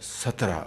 17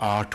8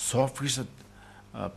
100%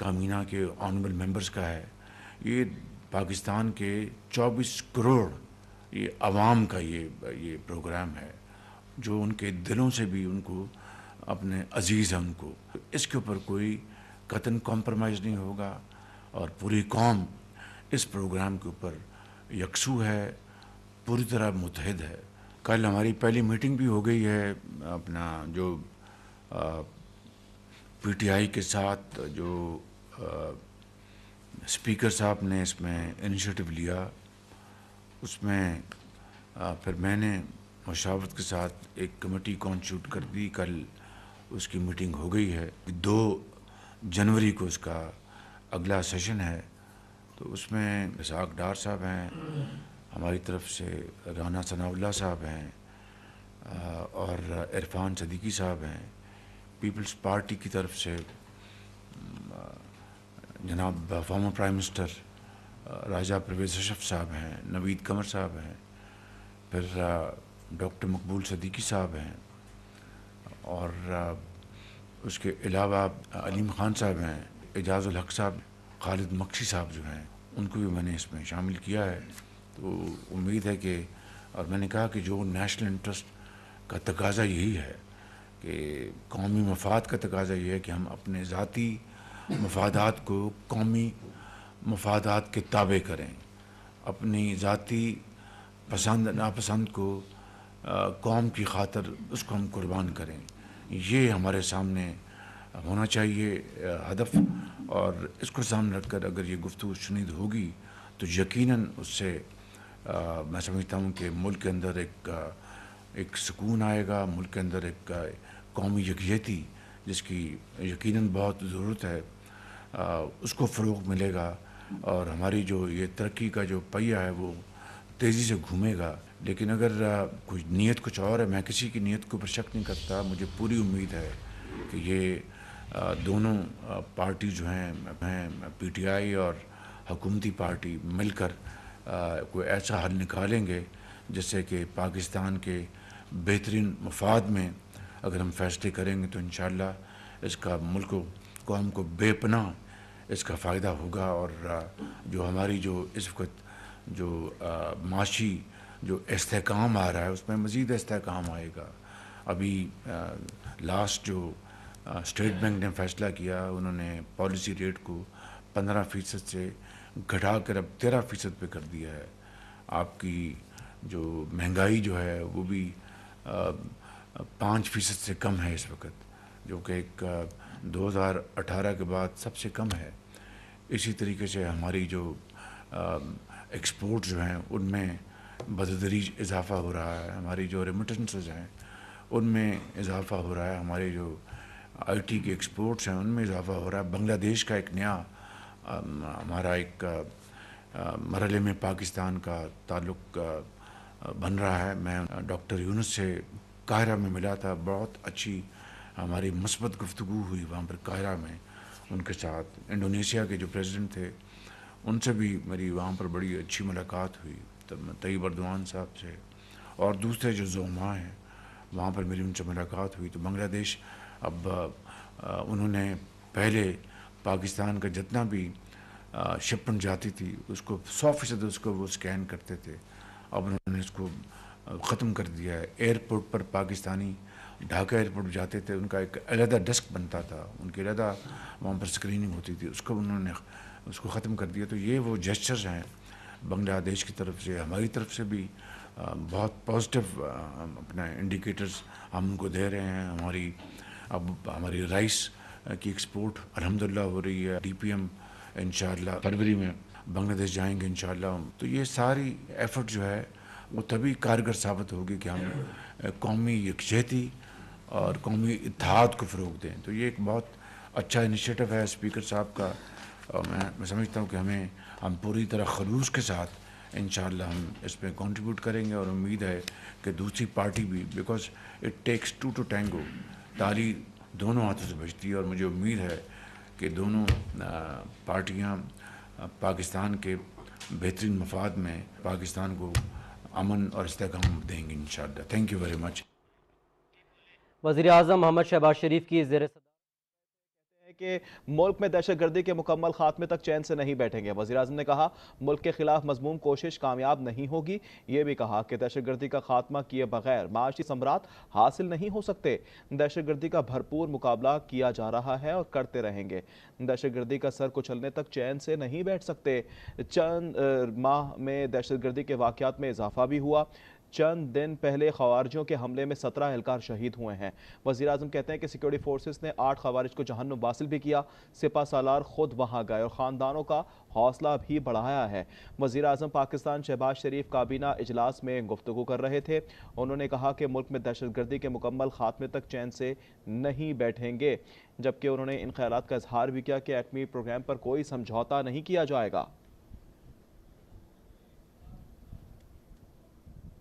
کابینہ کے honourable members کا ہے، یہ پاکستان کے 24 کروڑ یہ عوام کا یہ پروگرام ہے، جو ان کے دلوں سے بھی ان کو اپنے عزیز ہیں ان کو. اس کے اوپر کوئی قطعاً کمپرومائز نہیں ہوگا، اور پوری قوم اس پروگرام کے اوپر یکسو ہے، پوری طرح متحد ہے. کل ہماری پہلی میٹنگ بھی ہو گئی ہے اپنا جو پی ٹی آئی کے ساتھ، جو اسپیکر صاحب نے اس میں انیشیٹو لیا. اس میں پھر میں نے مشاورت کے ساتھ ایک کمیٹی کانسٹیٹیوٹ کر دی. کل اس کی میٹنگ ہو گئی ہے. 2 جنوری کو اس کا اگلا سیشن ہے. تو اس میں اسحاق ڈار صاحب ہیں ہماری طرف سے، رانا ثناء اللہ صاحب ہیں، اور عرفان صدیقی صاحب ہیں. پیپلز پارٹی کی طرف سے جناب فارمر پرائم منسٹر راجہ پرویز اشرف صاحب ہیں، نوید قمر صاحب ہیں، پھر ڈاکٹر مقبول صدیقی صاحب ہیں، اور اس کے علاوہ علیم خان صاحب ہیں، اعجاز الحق صاحب، خالد مکسی صاحب جو ہیں، ان کو بھی میں نے اس میں شامل کیا ہے. تو امید ہے کہ، اور میں نے کہا کہ جو نیشنل انٹرسٹ کا تقاضا یہی ہے کہ قومی مفاد کا تقاضا یہ ہے کہ ہم اپنے ذاتی مفادات کو قومی مفادات کے تابع کریں، اپنی ذاتی پسند ناپسند کو قوم کی خاطر اس کو ہم قربان کریں. یہ ہمارے سامنے ہونا چاہیے ہدف، اور اس کو سامنے رکھ کر اگر یہ گفتگو شنید ہوگی تو یقیناً اس سے میں سمجھتا ہوں کہ ملک کے اندر ایک سکون آئے گا، ملک کے اندر ایک قومی یکجہتی جس کی یقیناً بہت ضرورت ہے، اس کو فروغ ملے گا، اور ہماری جو یہ ترقی کا جو پہیہ ہے وہ تیزی سے گھومے گا. لیکن اگر کوئی نیت کچھ اور ہے، میں کسی کی نیت کے اوپر شک نہیں کرتا. مجھے پوری امید ہے کہ یہ دونوں پارٹی جو ہیں پی ٹی آئی اور حکومتی پارٹی مل کر کوئی ایسا حل نکالیں گے جس سے کہ پاکستان کے بہترین مفاد میں اگر ہم فیصلے کریں گے تو انشاءاللہ اس کا ملک و قوم کو بے پناہ اس کا فائدہ ہوگا. اور جو ہماری جو اس وقت جو معاشی جو استحکام آ رہا ہے اس میں مزید استحکام آئے گا. ابھی لاسٹ جو اسٹیٹ بینک نے فیصلہ کیا، انہوں نے پالیسی ریٹ کو 15% سے گھٹا کر اب 13% پہ کر دیا ہے. آپ کی جو مہنگائی جو ہے وہ بھی 5% سے کم ہے اس وقت، جو کہ ایک 2018 کے بعد سب سے کم ہے. اسی طریقے سے ہماری جو ایکسپورٹ جو ہیں ان میں بتدریج اضافہ ہو رہا ہے، ہماری جو ریمیٹنسز ہیں ان میں اضافہ ہو رہا ہے، ہمارے جو آئی ٹی کے ایکسپورٹس ہیں ان میں اضافہ ہو رہا ہے. بنگلہ دیش کا ایک نیا ہمارا ایک مرحلے میں پاکستان کا تعلق بن رہا ہے. میں ڈاکٹر یونس سے قاہرہ میں ملا تھا، بہت اچھی ہماری مثبت گفتگو ہوئی وہاں پر قاہرہ میں ان کے ساتھ. انڈونیشیا کے جو پریزیڈنٹ تھے ان سے بھی میری وہاں پر بڑی اچھی ملاقات ہوئی، طیب اردوان صاحب سے، اور دوسرے جو زعماء ہیں وہاں پر میری ان سے ملاقات ہوئی. تو بنگلہ دیش اب انہوں نے پہلے پاکستان کا جتنا بھی شپمنٹ جاتی تھی اس کو 100% اس کو وہ اسکین کرتے تھے، اب انہوں نے اس کو ختم کر دیا ہے. ایئرپورٹ پر پاکستانی ڈھاکہ ایئرپورٹ جاتے تھے، ان کا ایک علیحدہ ڈیسک بنتا تھا، ان کی علیحدہ وہاں پر اسکریننگ ہوتی تھی، اس کو انہوں نے اس کو ختم کر دیا. تو یہ وہ جیسچرز ہیں بنگلہ دیش کی طرف سے. ہماری طرف سے بھی بہت پازیٹیو اپنا انڈیکیٹرز ہم ان کو دے رہے ہیں. ہماری رائس کی ایکسپورٹ الحمدللہ ہو رہی ہے. ڈی پی ایم انشاءاللہ فروری میں بنگلہ دیش جائیں گے انشاءاللہ. تو یہ ساری ایفرٹ جو ہے وہ تبھی کارگر ثابت ہوگی کہ ہم قومی یکجہتی اور قومی اتحاد کو فروغ دیں. تو یہ ایک بہت اچھا انیشیٹو ہے اسپیکر صاحب کا، اور میں سمجھتا ہوں کہ ہم پوری طرح خلوص کے ساتھ انشاءاللہ ہم اس میں کنٹریبیوٹ کریں گے. اور امید ہے کہ دوسری پارٹی بھی، because it takes two to tango, تالی دونوں ہاتھوں سے بجتی ہے. اور مجھے امید ہے کہ دونوں پارٹیاں پاکستان کے بہترین مفاد میں پاکستان کو امن اور استحکام دیں گی انشاءاللہ. Thank you very much. وزیر اعظم محمد شہباز شریف کی زیر صدارت کہ ملک میں دہشت گردی کے مکمل خاتمے تک چین سے نہیں بیٹھیں گے۔ وزیر اعظم نے کہا ملک کے خلاف مذموم کوشش کامیاب نہیں ہوگی۔ یہ بھی کہا کہ دہشت گردی کا خاتمہ کیے بغیر معاشی ثمرات حاصل نہیں ہو سکتے۔ دہشت گردی کا بھرپور مقابلہ کیا جا رہا ہے اور کرتے رہیں گے۔ دہشت گردی کا سر کچلنے تک چین سے نہیں بیٹھ سکتے۔ چند ماہ میں دہشت گردی کے واقعات میں اضافہ بھی ہوا۔ چند دن پہلے خوارجوں کے حملے میں 17 اہلکار شہید ہوئے ہیں۔ وزیر اعظم کہتے ہیں کہ سیکورٹی فورسز نے 8 خوارج کو جہنم واصل بھی کیا۔ سپہ سالار خود وہاں گئے اور خاندانوں کا حوصلہ بھی بڑھایا ہے۔ وزیر اعظم پاکستان شہباز شریف کابینہ اجلاس میں گفتگو کر رہے تھے۔ انہوں نے کہا کہ ملک میں دہشت گردی کے مکمل خاتمے تک چین سے نہیں بیٹھیں گے، جبکہ انہوں نے ان خیالات کا اظہار بھی کیا کہ ایٹمی پروگرام پر کوئی سمجھوتہ نہیں کیا جائے گا۔